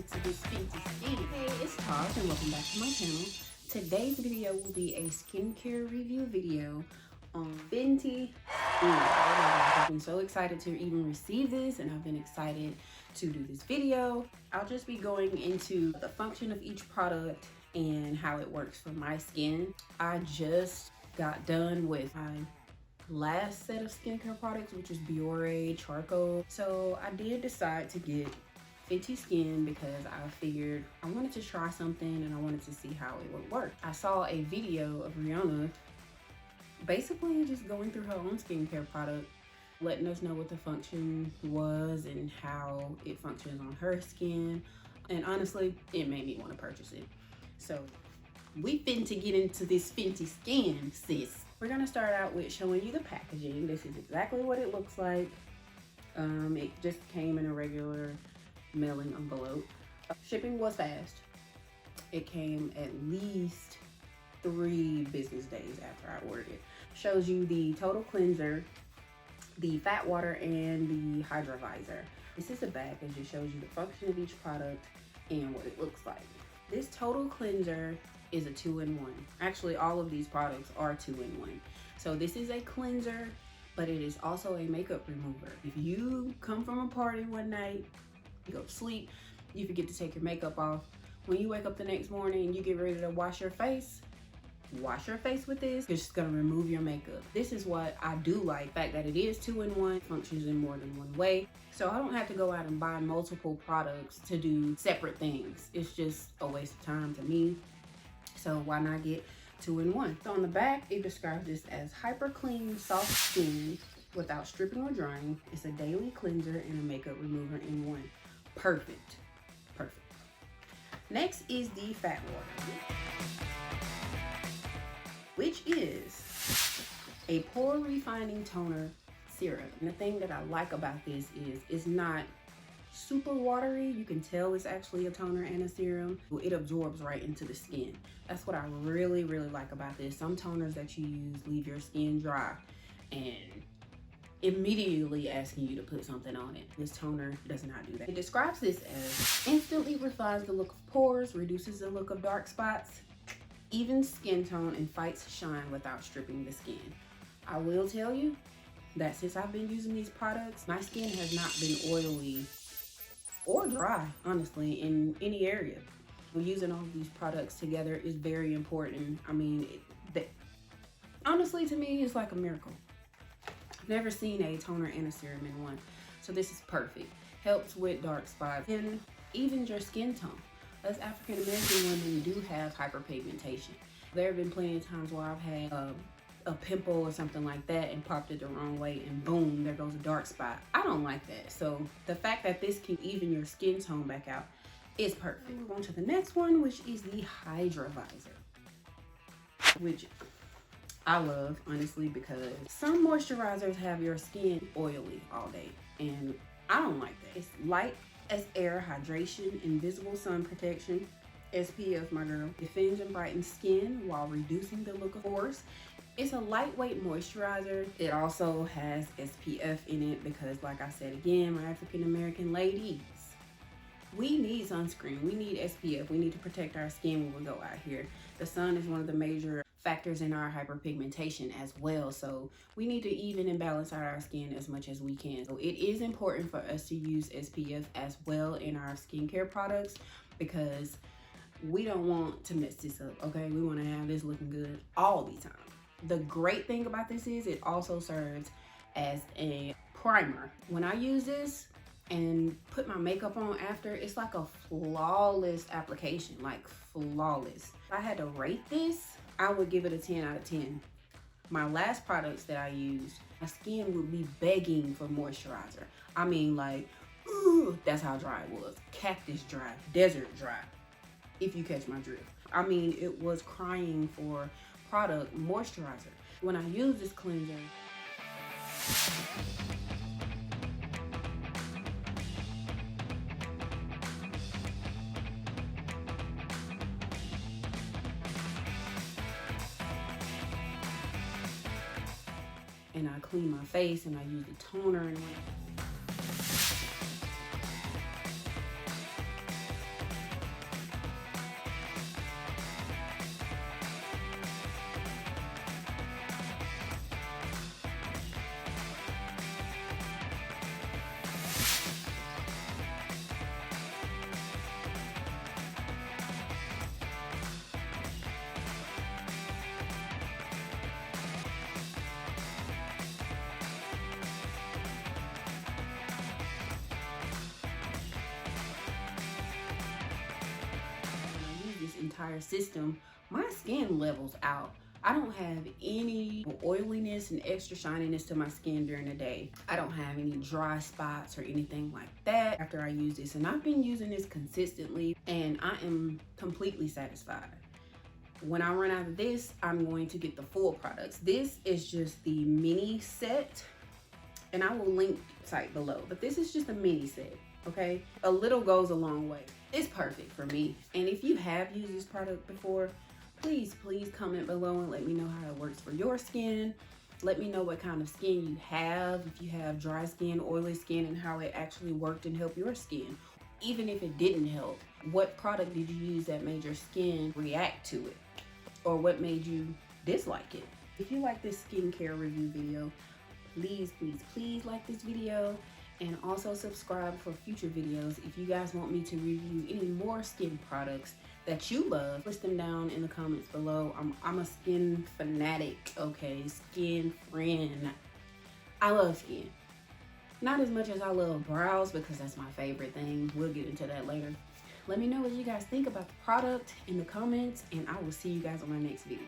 into this FENTY SKIN. Hey, it's Taj and welcome back to my channel. Today's video will be a skincare review video on FENTY SKIN. Oh my gosh, I've been so excited to even receive this, and I've been excited to do this video. I'll just be going into the function of each product and how it works for my skin. I just got done with my last set of skincare products, which is Biore Charcoal. So I did decide to get FENTY SKIN because I figured I wanted to try something and I wanted to see how it would work. I saw a video of Rihanna basically just going through her own skincare product, letting us know what the function was and how it functions on her skin. And honestly, it made me want to purchase it. So we finna get into this FENTY SKIN, sis. We're gonna start out with showing you the packaging. This is exactly what it looks like. It just came in a regular mailing envelope. Shipping was fast. It came at least 3 business days after I ordered it. Shows you the total cleanser, the fat water, and the hydrovisor. This is the back. It just shows you the function of each product and what it looks like. This total cleanser is a 2-in-1. Actually, all of these products are 2-in-1. So this is a cleanser, but it is also a makeup remover. If you come from a party one night, you go to sleep, you forget to take your makeup off, when you wake up the next morning and you get ready to wash your face with this. It's just gonna remove your makeup. This is what I do like, the fact that it is 2-in-1, functions in more than one way. So I don't have to go out and buy multiple products to do separate things. It's just a waste of time to me. So why not get 2-in-1? So on the back, it describes this as hyper clean, soft skin without stripping or drying. It's a daily cleanser and a makeup remover in one. Perfect, perfect. Next is the fat water, which is a pore refining toner serum. And the thing that I like about this is it's not super watery. You can tell it's actually a toner and a serum. It absorbs right into the skin. That's what I really like about this. Some toners that you use leave your skin dry and immediately asking you to put something on it. This toner does not do that. It describes this as instantly refines the look of pores, reduces the look of dark spots, evens skin tone, and fights shine without stripping the skin. I will tell you that since I've been using these products, my skin has not been oily or dry, honestly, in any area. Using all of these products together is very important. I mean, honestly, to me, it's like a miracle. I've never seen a toner and a serum in one. So this is perfect. Helps with dark spots and evens your skin tone. Us African American women do have hyperpigmentation. There have been plenty of times where I've had a pimple or something like that and popped it the wrong way and boom, there goes a dark spot. I don't like that. So the fact that this can even your skin tone back out is perfect. We'll move on to the next one, which is the hydrovisor, which I love, honestly, because some moisturizers have your skin oily all day and I don't like that. It's light as air hydration, invisible sun protection, SPF, my girl. Defends and brightens skin while reducing the look of pores. It's a lightweight moisturizer. It also has SPF in it because, like I said again, my African American ladies, we need sunscreen. We need SPF. We need to protect our skin when we go out here. The sun is one of the major factors in our hyperpigmentation as well. So we need to even and balance out our skin as much as we can. So it is important for us to use SPF as well in our skincare products because we don't want to mess this up, okay? We want to have this looking good all the time. The great thing about this is it also serves as a primer. When I use this and put my makeup on after, it's like a flawless application, like flawless. If I had to rate this, I would give it a 10 out of 10. My last products that I used, my skin would be begging for moisturizer. I mean, like, ooh, that's how dry it was. Cactus dry, desert dry, if you catch my drift. I mean, it was crying for product moisturizer. When I use this cleanser, and I clean my face and I use the toner and entire system, my skin levels out. I don't have any oiliness and extra shininess to my skin during the day. I don't have any dry spots or anything like that after I use this. And I've been using this consistently and I am completely satisfied. When I run out of this, I'm going to get the full products. This is just the mini set and I will link the site below, but this is just a mini set, okay? A little goes a long way. It's perfect for me. And if you have used this product before, please comment below and let me know how it works for your skin. Let me know what kind of skin you have, if you have dry skin, oily skin, and how it actually worked and helped your skin. Even if it didn't help, what product did you use that made your skin react to it? Or what made you dislike it? If you like this skincare review video, please like this video and also subscribe for future videos. If you guys want me to review any more skin products that you love, list them down in the comments below. I'm a skin fanatic, okay? Skin friend. I love skin. Not as much as I love brows because that's my favorite thing. We'll get into that later. Let me know what you guys think about the product in the comments and I will see you guys on my next video.